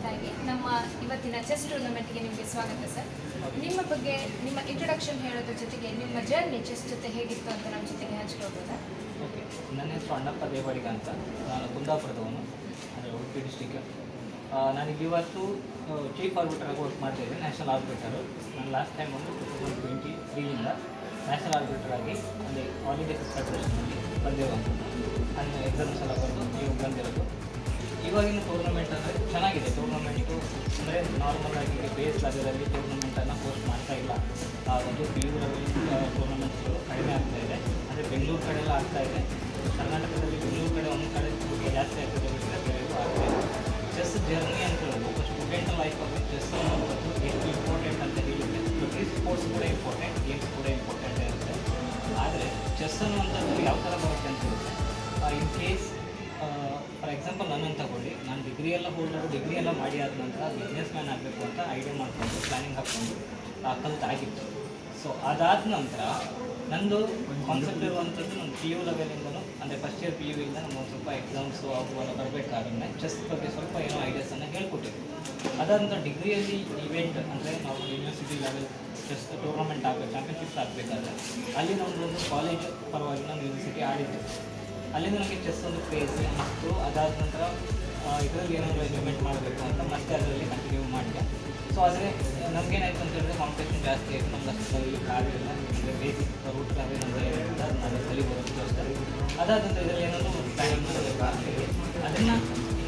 ಮೊದಲನೇದಾಗಿ ನಮ್ಮ ಇವತ್ತಿನ ಚೆಸ್ ಟೂರ್ನಮೆಂಟ್ಗೆ ನಿಮಗೆ ಸ್ವಾಗತ ಸರ್. ನಿಮ್ಮ ಬಗ್ಗೆ ನಿಮ್ಮ ಇಂಟ್ರೊಡಕ್ಷನ್ ಹೇಳೋದ್ರ ಜೊತೆಗೆ ನಿಮ್ಮ ಜರ್ನಿ ಚೆಸ್ ಜೊತೆ ಹೇಗಿತ್ತು ಅಂತ ನಮ್ಮ ಜೊತೆಗೆ ಹಂಚ್ಕೊಳ್ಬೋದಾ? ಓಕೆ, ನನ್ನ ಹೆಸರು ಅಣ್ಣಪ್ಪ ದೇವಾಡಿಗ ಅಂತ. ನಾನು ಕುಂದಾಪುರದವನು, ಅಂದರೆ ಉಡುಪಿ ಡಿಸ್ಟಿಕ್. ನನಗೆ ಇವತ್ತು ಚೀಫ್ ಆರ್ಬಿಟರ್ ಆಗಿ ವರ್ಕ್ ಮಾಡ್ತಾಯಿದ್ದೆ, ನ್ಯಾಷನಲ್ ಆರ್ಬಿಟರು. ನಾನು ಲಾಸ್ಟ್ ಟೈಮ್ ಒಂದು 2023 ನ್ಯಾಷನಲ್ ಆರ್ಬಿಟರ್ ಆಗಿ ಅಂದರೆ ಆಲ್ ಇಂಡಿಯಾ ಚೆಸ್ ಫೆಡರೇಷನಲ್ಲಿ ಬಂದಿರುವಂಥದ್ದು. ಅಲ್ಲಿ ಎಕ್ಸಾಮ್ಸ್ ಎಲ್ಲ ಬಂದು ನೀವು ಬಂದಿರೋದು. ಇವಾಗಿನ ಟೂರ್ನಮೆಂಟ್ ಅಂದರೆ ಚೆನ್ನಾಗಿದೆ. ಟೂರ್ನಮೆಂಟು ಅಂದರೆ ನಾರ್ಮಲ್ ಆಗಿ ಬೇಸ್ ಲೆವೆಲಲ್ಲಿ ಟೂರ್ನಮೆಂಟನ್ನು ಹೋಸ್ಟ್ ಮಾಡ್ತಾ ಇಲ್ಲ. ಒಂದು PU ಲೆವೆಲ್ ಟೂರ್ನಮೆಂಟ್ಸ್ಗಳು ಕಡಿಮೆ ಆಗ್ತಾಯಿದೆ. ಅಂದರೆ ಬೆಂಗಳೂರು ಕಡೆ ಎಲ್ಲ ಆಗ್ತಾಯಿದೆ. ಕರ್ನಾಟಕದಲ್ಲಿ ಬೆಂಗಳೂರು ಕಡೆ ಒಂದು ಕಡೆ ಜಾಸ್ತಿ ಆಗ್ತದೆ, ಬಿಟ್ಟರೆ ಬೇರೆ ಆಗ್ತಾಯಿದೆ. ಚೆಸ್ ಜರ್ನಿ ಅಂತ ಹೇಳೋದು ಒಬ್ಬ ಸ್ಟೂಡೆಂಟ್ ಲೈಫಲ್ಲಿ ಚೆಸ್ ಅನ್ನೋದು ಎಷ್ಟು ಇಂಪಾರ್ಟೆಂಟ್ ಅಂತ ಹೇಳಿದರೆ, ಪ್ರತಿ ಸ್ಪೋರ್ಟ್ಸ್ ಕೂಡ ಇಂಪಾರ್ಟೆಂಟ್, ಗೇಮ್ಸ್ ಕೂಡ ಇಂಪಾರ್ಟೆಂಟ್ ಇರುತ್ತೆ. ಆದರೆ ಚೆಸ್ ಅನ್ನುವಂಥದ್ದು ಯಾವ ಥರ ಬರುತ್ತೆ ಅಂತ ಹೇಳಿದ್ರೆ, ಇನ್ ಕೇಸ್ ಫಾರ್ ಎಕ್ಸಾಂಪಲ್ ನನ್ನನ್ನು ತಗೊಳ್ಳಿ, ನಾನು ಡಿಗ್ರಿ ಎಲ್ಲ ಮಾಡಿ ಆದ ನಂತರ ಬಿಸ್ನೆಸ್ ಮ್ಯಾನ್ ಆಗಬೇಕು ಅಂತ ಐಡಿಯಾ ಮಾಡಿಕೊಂಡು ಪ್ಲ್ಯಾನಿಂಗ್ ಹಾಕ್ಕೊಂಡು ಕಲಿತಾಗಿತ್ತು. ಸೊ ಅದಾದ ನಂತರ ನಂದು ಕಾನ್ಸೆಪ್ಟ್ ಇರುವಂಥದ್ದು ನನ್ನ PU ಲೆವೆಲಿಂದನೂ, ಅಂದರೆ ಫಸ್ಟ್ ಇಯರ್ PU ಇಂದ ನಮ್ಗೆ ಒಂದು ಸ್ವಲ್ಪ ಎಕ್ಸಾಮ್ಸು ಅವು ಎಲ್ಲ ಬರಬೇಕಾದ್ರೆ ಚೆಸ್ ಬಗ್ಗೆ ಸ್ವಲ್ಪ ಏನೋ ಐಡಿಯಾಸನ್ನು ಹೇಳ್ಕೊಟ್ಟಿದ್ದೆ. ಅದಾದ ನಂತರ ಡಿಗ್ರಿಯಲ್ಲಿ ಇವೆಂಟ್ ಅಂದರೆ ನಾವು ಯೂನಿವರ್ಸಿಟಿ ಲೆವೆಲ್ ಚೆಸ್ ಟೂರ್ನಮೆಂಟ್ ಆಗಬೇಕು, ಚಾಂಪಿಯನ್ಶಿಪ್ಸ್ ಆಗಬೇಕಾದ್ರೆ ಅಲ್ಲಿ ನಮ್ಮದೊಂದು ಕಾಲೇಜ್ ಪರವಾಗಿ ನಾನು ಯೂನಿವರ್ಸಿಟಿ ಆಡಿದ್ದೆ. ಅಲ್ಲಿಂದ ನನಗೆ ಚೆಸ್ ಒಂದು ಕ್ರೇಜ್ ಅನ್ನಿಸ್ತು. ಅದಾದ ನಂತರ ಇದರಲ್ಲಿ ಏನಾದರೂ ಅಚೀವ್ಮೆಂಟ್ ಮಾಡಬೇಕು ಅಂತ ಮತ್ತೆ ಅದರಲ್ಲಿ ಕಂಟಿನ್ಯೂ ಮಾಡಿದೆ. ಸೊ ಆದರೆ ನಮಗೇನಾಯ್ತು ಅಂತ ಹೇಳಿದ್ರೆ ಕಾಂಪಿಟೇಷನ್ ಜಾಸ್ತಿ ಆಯಿತು. ನಮ್ಗೆ ಅಷ್ಟು ಕಲಿಲಿಕ್ಕೆ ಆಗಲಿಲ್ಲ. ಅಂದರೆ ಬೇಸಿಕ್ ರೂಟ್ ಅದೇ ನಮಗೆ ನಾನು ಕಲಿಬೋದು ಅಷ್ಟೇ. ಅದಾದ ನಂತರ ಇದರಲ್ಲಿ ಏನಾದರೂ ಪ್ಲ್ಯಾನಿಂಗ್ ಮಾಡಬೇಕಾಗ್ತದೆ. ಅದನ್ನು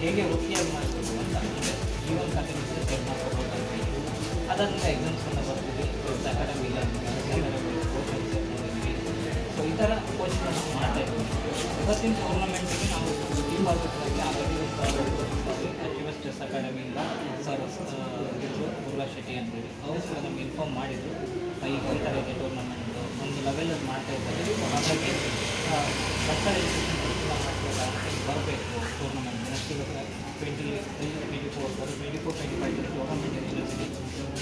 ಹೇಗೆ ವೃತ್ತಿಯಾಗಿ ಮಾಡಬೇಕು ಅಂತ ಅಂದರೆ ಈ ಒಂದು ಕಥೆ ಶೇರ್ ಮಾಡ್ಕೋಬೋದು ಅಂತ ಹೇಳಿ ಅದಾದ ನಂತರ ಎಕ್ಸಾಮ್ಸನ್ನು ಬರ್ತೀವಿ. ಅಕಾಡೆಮಿಲ್ಲ ಕೋಚಿಂಗ್ ಮಾಡಿದ್ವಿ. ಸೊ ಈ ಥರ ಕೋಚಿಂಗ್ ಮಾಡ್ತಾಯಿದ್ವಿ. ಇವತ್ತಿನ ಟೂರ್ನಮೆಂಟಿಗೆ ನಾವು ಟೀಮ್ ಆರ್ಬಿಟ್ರಾಗಿ ಆಲ್ರೆಡಿ US ಚೆಸ್ ಅಕಾಡೆಮಿಯಿಂದ ಸರ್ ಉರ್ಲಾ ಶೆಟ್ಟಿ ಅಂತೇಳಿ ಅವರು ಕೂಡ ನಮ್ಗೆ ಇನ್ಫಾರ್ಮ್ ಮಾಡಿದರು, ಈಗ ಈ ಥರ ಇದೆ ಟೂರ್ನಮೆಂಟು, ಒಂದು ಲೆವೆಲಲ್ಲಿ ಮಾಡ್ತಾಯಿದ್ದಾರೆ. ಹಾಗಾಗಿ ಸರ್ಕಾರಿ ಮಾಡ್ತೀವಿ ಬರಬೇಕು tournament next 2024-25 tournament university.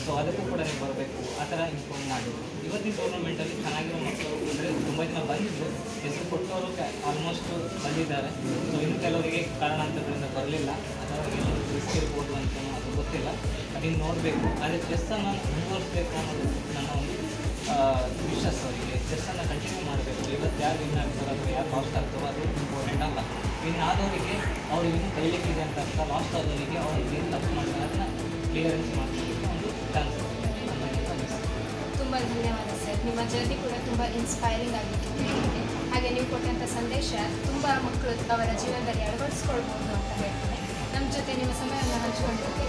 So ಅದಕ್ಕೂ ಕೂಡ ನೀವು ಬರಬೇಕು ಆ ಥರ ಇನ್ಫಾರ್ಮ್ ಮಾಡಿದ್ರು. ಇವತ್ತಿನ ಟೂರ್ನಮೆಂಟಲ್ಲಿ ಚೆನ್ನಾಗಿರೋ ಮಕ್ಕಳು ಅಂದರೆ ತುಂಬ ಜನ ಬಂದಿದ್ದರು. ಹೆಸರು ಕೊಟ್ಟವರು ಆಲ್ಮೋಸ್ಟ್ ಬಂದಿದ್ದಾರೆ. ಸೊ ಇನ್ನು ಕೆಲವರಿಗೆ ಕಾರಣಾಂತರದಿಂದ ಬರಲಿಲ್ಲ, ಅಥವಾ ಏನೋ ರಿಸ್ಕ್ ಇರ್ಬೋದು ಅಂತ ಅದು ಗೊತ್ತಿಲ್ಲ. ಅದನ್ನು ನೋಡಬೇಕು. ಆದರೆ ಚೆಸ್ಸನ್ನು ಮುಂದುವರಿಸಬೇಕು ಅನ್ನೋದು ನನ್ನ ಒಂದು ವಿಶ್ವಾಸ. ಅವರಿಗೆ ಚೆಸ್ಸನ್ನು ಕಂಟಿನ್ಯೂ ಮಾಡಬೇಕು. ಇವತ್ತು ಯಾರು ವಿನ್ ಆಗ್ತಾರೋ ಅಥವಾ ಯಾರು ಲಾಸ್ಟ್ ಆಗ್ತಾರೋ ಅದು ಇಂಪಾರ್ಟೆಂಟ್ ಅಲ್ಲ. ಇನ್ನು ಆದವರಿಗೆ ಅವ್ರು ಇನ್ನೂ ಕಲಿಲಿಕ್ಕಿದೆ ಅಂತ ಅರ್ಥ. ಲಾಸ್ಟ್ ಆದವರಿಗೆ ಅವ್ರಿಗೆ ಏನು ತಪ್ಪು ಮಾಡ್ತಾರೆ ಅದನ್ನು ಕ್ಲಿಯರೆನ್ಸ್ ಮಾಡಲಿಕ್ಕೆ ಒಂದು ಚಾನ್ಸ್ ಇದೆ. ತುಂಬ ಧನ್ಯವಾದ ಸರ್. ನಿಮ್ಮ ಜರ್ನಿ ಕೂಡ ತುಂಬ ಇನ್ಸ್ಪೈರಿಂಗ್ ಆಗಿತ್ತು. ಹಾಗೆ ನೀವು ಕೊಟ್ಟಂಥ ಸಂದೇಶ ತುಂಬ ಮಕ್ಕಳು ಅವರ ಜೀವನದಲ್ಲಿ ಅಳವಡಿಸ್ಕೊಳ್ಬೋದು ಅಂತ ಹೇಳ್ತೇನೆ. ನಮ್ಮ ಜೊತೆ ನಿಮ್ಮ ಸಮಯವನ್ನು ಹಂಚಿಕೊಂಡಿದ್ದಕ್ಕೆ